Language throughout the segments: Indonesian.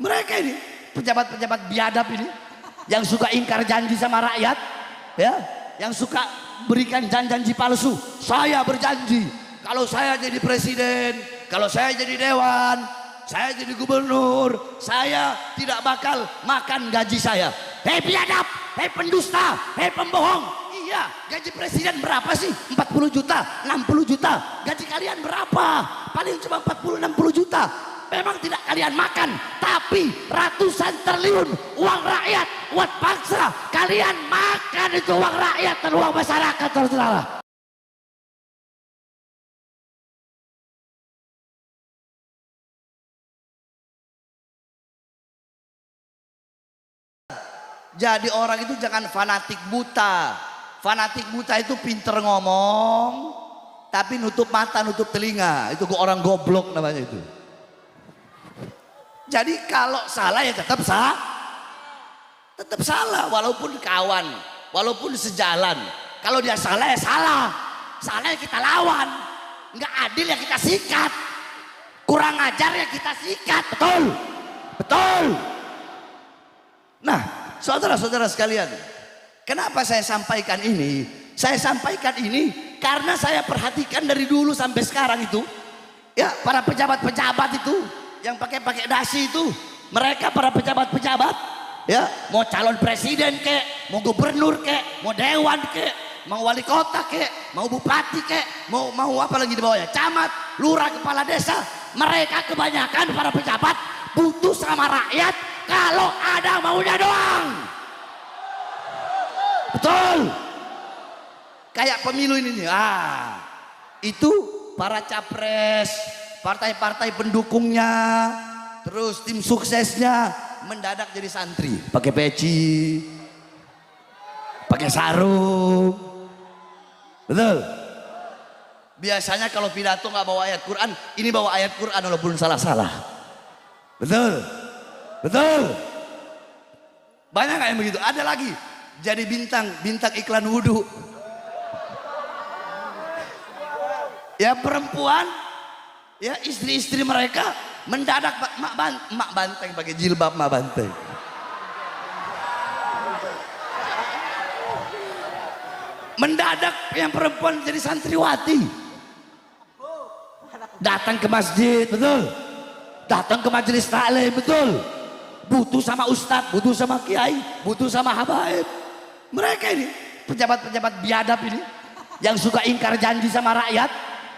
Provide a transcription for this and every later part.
Mereka ini pejabat-pejabat biadab ini yang suka ingkar janji sama rakyat, ya, yang suka berikan janji palsu. Saya berjanji kalau saya jadi presiden, kalau saya jadi dewan, saya jadi gubernur, saya tidak bakal makan gaji saya. Hei biadab, hei pendusta, hei pembohong. Iya, gaji presiden berapa sih? 40 juta, 60 juta. Gaji kalian berapa? Paling cuma 40-60 juta. Memang tidak kalian makan, tapi ratusan triliun uang rakyat, uang bangsa kalian makan. Itu uang rakyat dan uang masyarakat, saudara. Jadi orang itu jangan fanatik buta. Fanatik buta itu pinter ngomong tapi nutup mata, nutup telinga. Itu orang goblok namanya itu. Jadi kalau salah ya tetap salah walaupun kawan, walaupun sejalan. Kalau dia salah ya salah ya kita lawan. Nggak adil ya kita sikat, kurang ajar ya kita sikat. Betul. Nah, saudara-saudara sekalian, kenapa saya sampaikan ini? Saya sampaikan ini karena saya perhatikan dari dulu sampai sekarang itu, ya, para pejabat-pejabat itu yang pakai dasi itu, mereka para pejabat-pejabat, ya, mau calon presiden kek, mau gubernur kek, mau dewan kek, mau wali kota kek, mau bupati kek, mau apa lagi di bawahnya, camat, lurah, kepala desa, mereka kebanyakan para pejabat butuh sama rakyat kalau ada maunya doang. Betul. Kayak pemilu ini nih, itu para capres, partai-partai pendukungnya, terus tim suksesnya mendadak jadi santri, pakai peci, pakai sarung. Betul. Biasanya kalau pidato nggak bawa ayat Quran, ini bawa ayat Quran walaupun salah-salah. Betul. Banyak nggak yang begitu? Ada lagi jadi bintang iklan wudhu. Ya perempuan, ya istri-istri mereka mendadak mak banteng pakai jilbab mak banteng. Mendadak yang perempuan jadi santriwati. Datang ke masjid, betul. Datang ke majelis taklim, betul. Butuh sama ustadz, butuh sama kiai, butuh sama habaib. Mereka ini pejabat-pejabat biadab ini yang suka ingkar janji sama rakyat,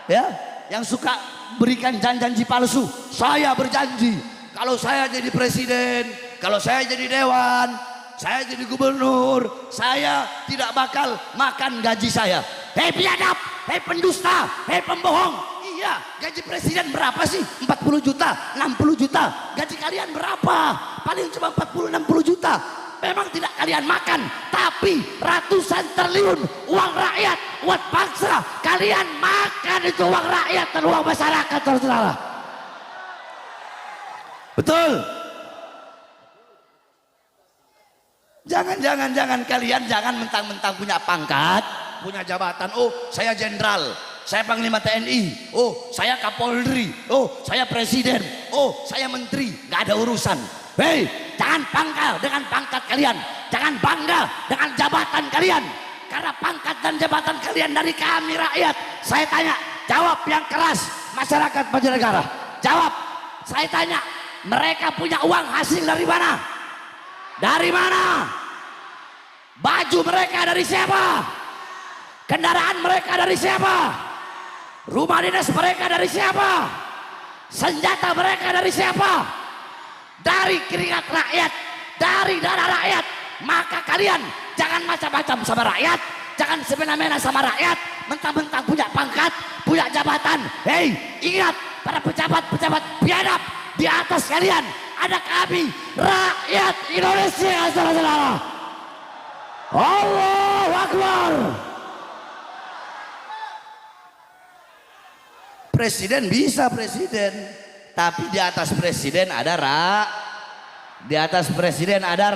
ya, yang suka berikan janji palsu. Saya berjanji kalau saya jadi presiden, kalau saya jadi dewan, saya jadi gubernur, saya tidak bakal makan gaji saya. Hei biadab, hei pendusta, hei pembohong. Iya, gaji presiden berapa sih? 40 juta, 60 juta. Gaji kalian berapa? Paling cuma 40-60 juta. Memang tidak kalian makan, tapi ratusan triliun uang rakyat, uang bangsa kalian makan. Itu uang rakyat dan uang masyarakat, saudara. Betul. Jangan kalian jangan mentang-mentang punya pangkat, punya jabatan. Oh, saya jenderal, saya panglima TNI, oh saya kapolri, oh saya presiden, oh saya menteri. Gak ada urusan. Hei, jangan bangga dengan pangkat kalian, jangan bangga dengan jabatan kalian, karena pangkat dan jabatan kalian dari kami rakyat. Saya tanya, jawab yang keras, masyarakat Banjarnegara. Jawab, saya tanya, mereka punya uang hasil dari mana? Dari mana? Baju mereka dari siapa? Kendaraan mereka dari siapa? Rumah dinas mereka dari siapa? Senjata mereka dari siapa? Dari keringat rakyat, dari darah rakyat. Maka kalian jangan macam-macam sama rakyat, jangan semena-mena sama rakyat, mentang-mentang punya pangkat, punya jabatan. Hei, ingat, para pejabat-pejabat biadab, di atas kalian ada kami, rakyat Indonesia, saudara-saudara. Allahu Akbar. Presiden bisa presiden, tapi di atas presiden ada di atas presiden ada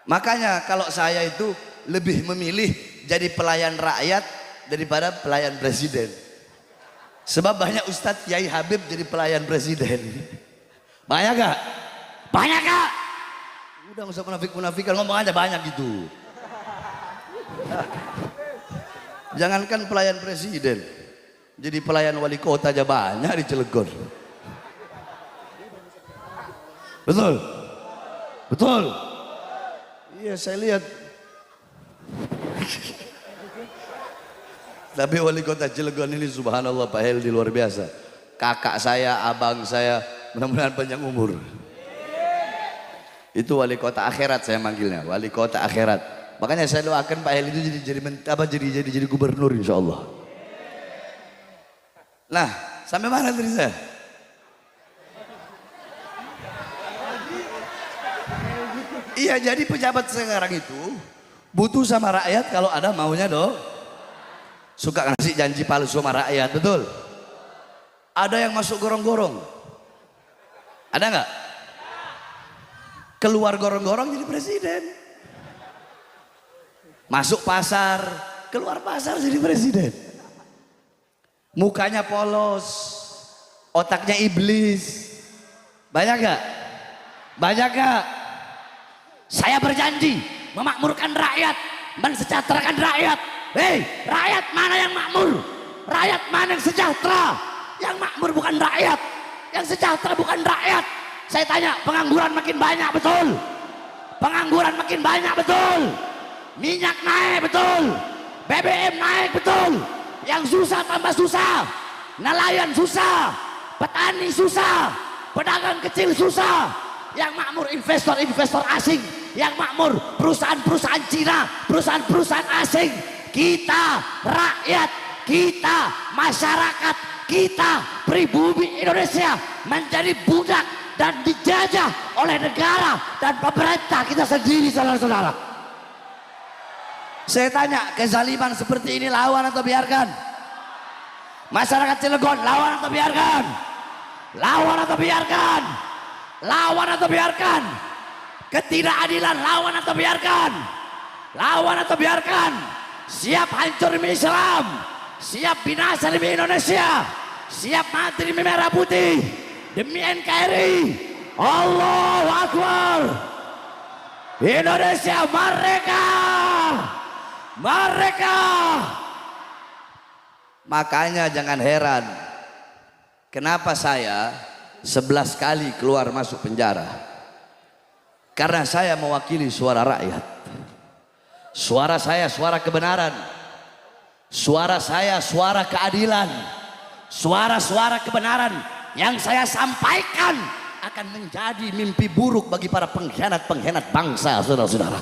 Makanya kalau saya itu lebih memilih jadi pelayan rakyat daripada pelayan presiden. Sebab banyak Ustadz Kiai Habib jadi pelayan presiden. Banyak gak? Banyak gak? Udah gak usah munafik-munafikan, ngomong aja banyak gitu. Jangankan pelayan presiden, jadi pelayan wali kota aja banyak di Cilegon. Betul? Betul? Iya saya lihat. Tapi wali kota Cilegon ini subhanallah Pak Heldi luar biasa. Kakak saya, abang saya, mudah-mudahan panjang umur. Itu wali kota akhirat saya manggilnya, wali kota akhirat. Makanya saya doakan Pak Heldi itu jadi gubernur insya Allah. Nah, sampai mana tadi saya? Iya, jadi pejabat sekarang itu butuh sama rakyat kalau ada maunya dong. Suka ngasih janji palsu sama rakyat, betul? Ada yang masuk gorong-gorong? Ada nggak? Keluar gorong-gorong jadi presiden. Masuk pasar, keluar pasar jadi presiden. Mukanya polos, otaknya iblis. Banyak gak? Banyak gak? Saya berjanji memakmurkan rakyat, mensejahterakan rakyat. Hei, rakyat mana yang makmur? Rakyat mana yang sejahtera? Yang makmur bukan rakyat, yang sejahtera bukan rakyat. Saya tanya, pengangguran makin banyak, betul? Pengangguran makin banyak, betul? Minyak naik, betul? BBM naik, betul? Yang susah tambah susah, nelayan susah, petani susah, pedagang kecil susah. Yang makmur investor-investor asing, yang makmur perusahaan-perusahaan Cina, perusahaan-perusahaan asing. Kita rakyat, kita masyarakat, kita pribumi Indonesia menjadi budak dan dijajah oleh negara dan pemerintah kita sendiri, saudara-saudara. Saya tanya, kezaliman seperti ini lawan atau biarkan? Masyarakat Cilegon lawan atau biarkan? Lawan atau biarkan? Lawan atau biarkan? Ketidakadilan lawan atau biarkan? Lawan atau biarkan? Siap hancur demi Islam, siap binasa demi Indonesia, siap mati demi merah putih, demi NKRI. Allahu Akbar. Indonesia merdeka, merdeka. Makanya jangan heran kenapa saya 11 kali keluar masuk penjara. Karena saya mewakili suara rakyat. Suara saya suara kebenaran. Suara saya suara keadilan. Suara-suara kebenaran yang saya sampaikan akan menjadi mimpi buruk bagi para pengkhianat-pengkhianat bangsa, saudara-saudara.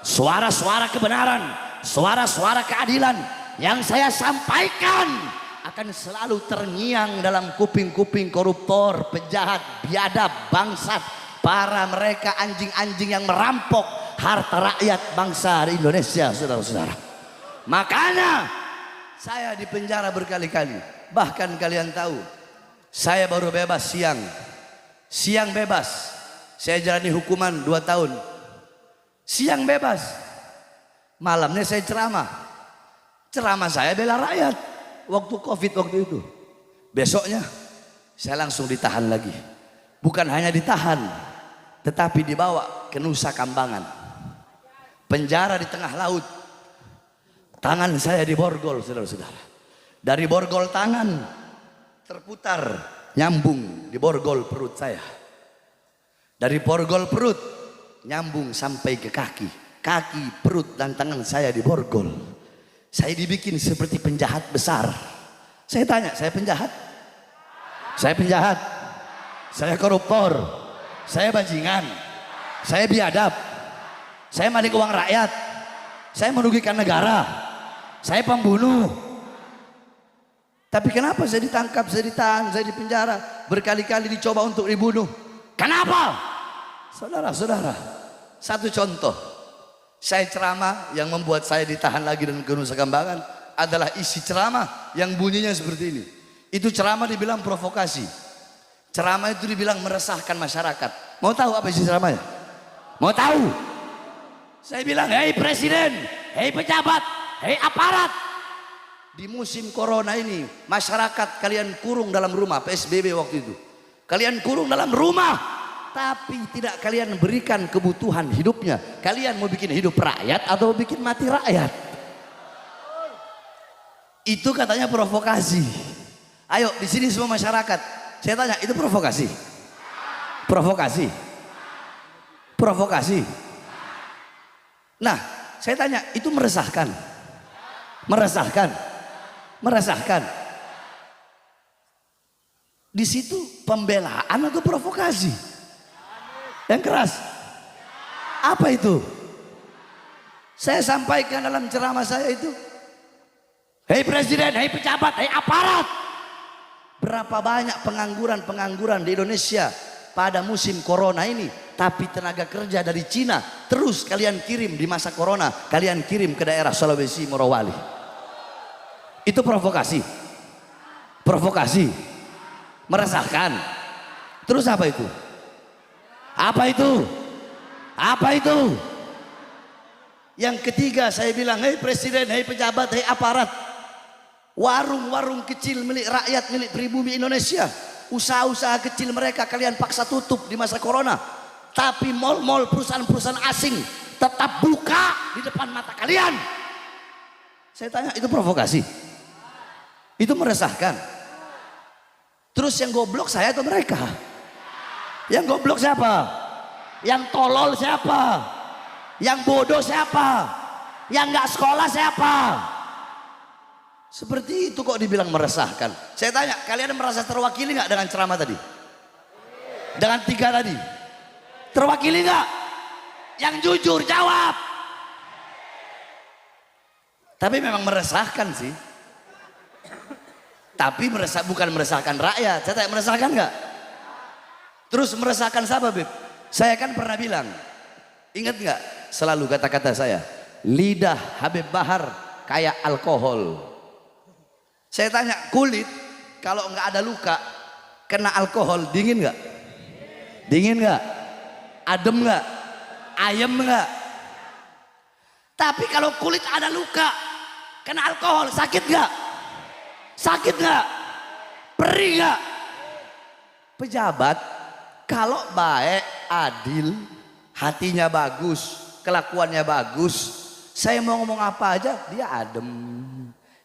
Suara-suara kebenaran, suara-suara keadilan yang saya sampaikan akan selalu terngiang dalam kuping-kuping koruptor, penjahat, biadab, bangsat, para mereka anjing-anjing yang merampok harta rakyat bangsa di Indonesia, saudara-saudara. Makanya saya di penjara berkali-kali. Bahkan kalian tahu, saya baru bebas siang bebas. Saya jalani hukuman 2 tahun. Siang bebas, malamnya saya ceramah. Ceramah saya bela rakyat waktu Covid waktu itu. Besoknya saya langsung ditahan lagi. Bukan hanya ditahan, tetapi dibawa ke Nusa Kambangan. Penjara di tengah laut. Tangan saya diborgol, saudara-saudara. Dari borgol tangan terputar nyambung di borgol perut saya. Dari borgol perut nyambung sampai ke kaki. Kaki, perut dan tangan saya diborgol. Saya dibikin seperti penjahat besar. Saya tanya, saya penjahat? Saya penjahat? Saya koruptor? Saya bajingan? Saya biadab? Saya maling uang rakyat? Saya merugikan negara? Saya pembunuh? Tapi kenapa saya ditangkap, saya ditahan, saya dipenjara, berkali-kali dicoba untuk dibunuh? Kenapa? Saudara-saudara, satu contoh. Saya ceramah yang membuat saya ditahan lagi dan ke Nusa Kambangan adalah isi ceramah yang bunyinya seperti ini. Itu ceramah dibilang provokasi. Ceramah itu dibilang meresahkan masyarakat. Mau tahu apa isi ceramahnya? Mau tahu? Saya bilang, hei presiden, hei pejabat, hei aparat. Di musim corona ini, masyarakat kalian kurung dalam rumah, PSBB waktu itu. Kalian kurung dalam rumah, tapi tidak kalian berikan kebutuhan hidupnya. Kalian mau bikin hidup rakyat atau bikin mati rakyat? Itu katanya provokasi. Ayo di sini semua masyarakat, saya tanya, itu provokasi? Provokasi? Provokasi? Nah, saya tanya, itu meresahkan? Meresahkan? Meresahkan. Di situ pembelaan atau provokasi? Yang keras. Apa itu? Saya sampaikan dalam ceramah saya itu. Hei presiden, hei pejabat, hei aparat. Berapa banyak pengangguran-pengangguran di Indonesia pada musim corona ini. Tapi tenaga kerja dari Cina terus kalian kirim di masa corona. Kalian kirim ke daerah Sulawesi, Morowali. Itu provokasi. Provokasi. Meresahkan. Terus apa itu? Apa itu? Apa itu? Yang ketiga saya bilang, hei presiden, hei pejabat, hei aparat. Warung-warung kecil milik rakyat, milik pribumi Indonesia. Usaha-usaha kecil mereka kalian paksa tutup di masa corona. Tapi mal-mal, perusahaan-perusahaan asing tetap buka di depan mata kalian. Saya tanya, itu provokasi? Itu meresahkan? Terus yang goblok saya atau mereka? Yang goblok siapa? Yang tolol siapa? Yang bodoh siapa? Yang nggak sekolah siapa? Seperti itu kok dibilang meresahkan. Saya tanya, kalian merasa terwakili nggak dengan ceramah tadi? Dengan 3 tadi? Terwakili nggak? Yang jujur jawab. Tapi memang meresahkan sih. Tapi bukan meresahkan rakyat. Saya tanya, meresahkan nggak? Terus meresahkan siapa, Beb? Saya kan pernah bilang, ingat nggak selalu kata-kata saya, lidah Habib Bahar kayak alkohol. Saya tanya, kulit kalau nggak ada luka kena alkohol dingin nggak? Dingin nggak? Adem nggak? Ayem nggak? Tapi kalau kulit ada luka kena alkohol sakit nggak? Sakit nggak? Perih nggak? Pejabat kalau baik, adil, hatinya bagus, kelakuannya bagus, saya mau ngomong apa aja dia adem,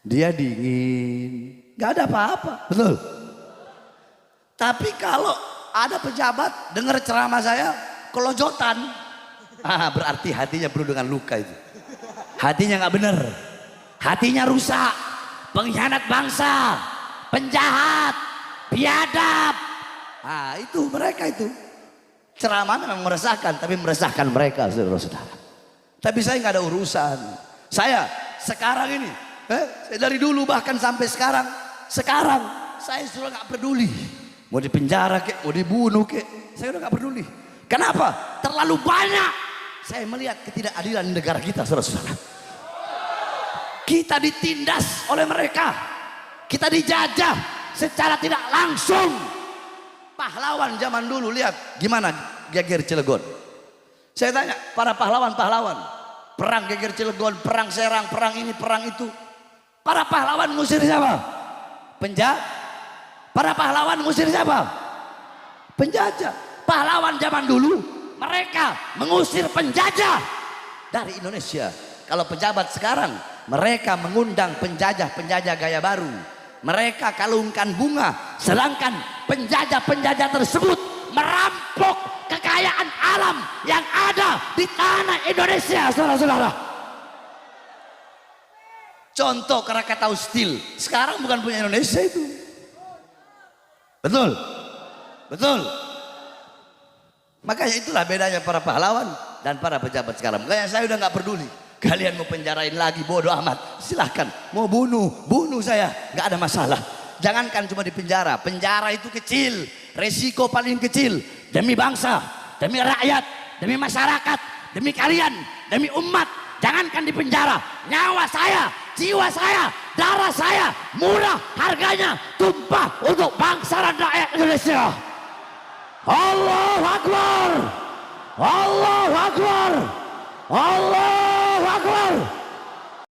dia dingin, nggak ada apa-apa, betul. Tapi kalau ada pejabat dengar ceramah saya kelojotan, berarti hatinya penuh dengan luka itu. Hatinya nggak bener, hatinya rusak, pengkhianat bangsa, penjahat, biadab. Itu mereka itu. Ceramah memang meresahkan, tapi meresahkan mereka, saudara-saudara. Tapi saya nggak ada urusan. Saya sekarang ini, saya dari dulu bahkan sampai sekarang saya sudah nggak peduli. Mau dipenjara kek, mau dibunuh kek, saya udah nggak peduli. Kenapa? Terlalu banyak saya melihat ketidakadilan di negara kita, saudara-saudara. Kita ditindas oleh mereka, kita dijajah secara tidak langsung. Pahlawan zaman dulu, lihat gimana Geger Cilegon. Saya tanya, para pahlawan-pahlawan, perang Geger Cilegon, perang Serang, perang ini, perang itu, para pahlawan ngusir siapa? Penjajah. Para pahlawan ngusir siapa? Penjajah. Pahlawan zaman dulu mereka mengusir penjajah dari Indonesia. Kalau pejabat sekarang mereka mengundang penjajah-penjajah gaya baru. Mereka kalungkan bunga, sedangkan penjajah-penjajah tersebut merampok kekayaan alam yang ada di tanah Indonesia, saudara-saudara. Contoh Krakatau Steel sekarang bukan punya Indonesia itu. Betul? Betul? Makanya itulah bedanya para pahlawan dan para pejabat sekarang. Makanya saya udah nggak peduli. Kalian mau penjarain lagi, bodoh amat, silahkan. Mau bunuh saya, nggak ada masalah. Jangankan cuma di penjara, penjara itu kecil, resiko paling kecil demi bangsa, demi rakyat, demi masyarakat, demi kalian, demi umat. Jangankan di penjara, nyawa saya, jiwa saya, darah saya murah harganya, tumpah untuk bangsa dan rakyat Indonesia. Allahu Akbar, Allahu Akbar, Allahu Akbar.